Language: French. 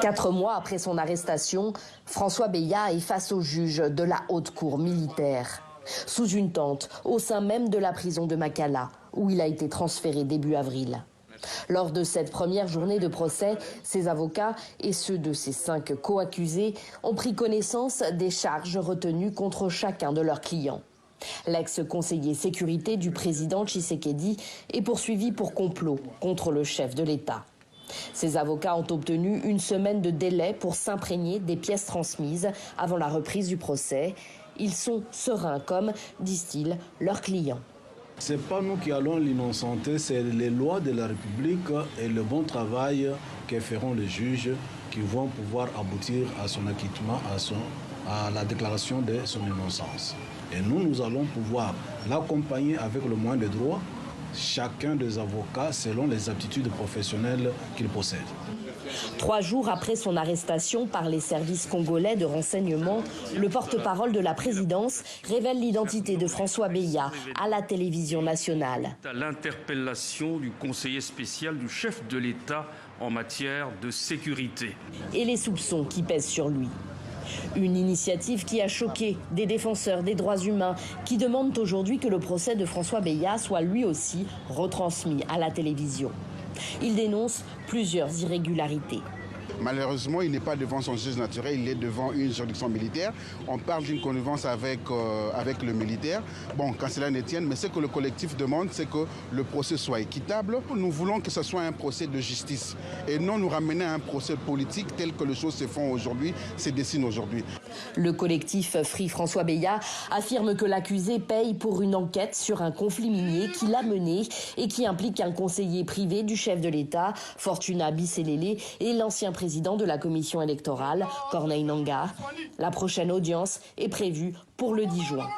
4 mois après son arrestation, François Beya est face au juge de la haute cour militaire. Sous une tente, au sein même de la prison de Makala, où il a été transféré début avril. Lors de cette première journée de procès, ses avocats et ceux de ses 5 co-accusés ont pris connaissance des charges retenues contre chacun de leurs clients. L'ex-conseiller sécurité du président Tshisekedi est poursuivi pour complot contre le chef de l'État. Ses avocats ont obtenu une semaine de délai pour s'imprégner des pièces transmises avant la reprise du procès. Ils sont sereins comme, disent-ils, leurs clients. Ce n'est pas nous qui allons l'innocenter, c'est les lois de la République et le bon travail que feront les juges qui vont pouvoir aboutir à son acquittement, à la déclaration de son innocence. Et nous allons pouvoir l'accompagner avec le moyen de droit, chacun des avocats selon les aptitudes professionnelles qu'il possède. 3 jours après son arrestation par les services congolais de renseignement, le porte-parole de la présidence révèle l'identité de François Beya à la télévision nationale. L'interpellation du conseiller spécial du chef de l'État en matière de sécurité. Et les soupçons qui pèsent sur lui. Une initiative qui a choqué des défenseurs des droits humains qui demandent aujourd'hui que le procès de François Beya soit lui aussi retransmis à la télévision. Il dénonce plusieurs irrégularités. Malheureusement, il n'est pas devant son juge naturel, il est devant une juridiction militaire. On parle d'une connivence avec le militaire. Bon, quand cela ne tienne, mais ce que le collectif demande, c'est que le procès soit équitable. Nous voulons que ce soit un procès de justice et non nous ramener à un procès politique tel que les choses se font aujourd'hui, se dessinent aujourd'hui. Le collectif Free François Beya affirme que l'accusé paye pour une enquête sur un conflit minier qu'il a mené et qui implique un conseiller privé du chef de l'État, Fortuna Bisselele, et l'ancien président de la commission électorale, Corneille Nangaa. La prochaine audience est prévue pour le 10 juin.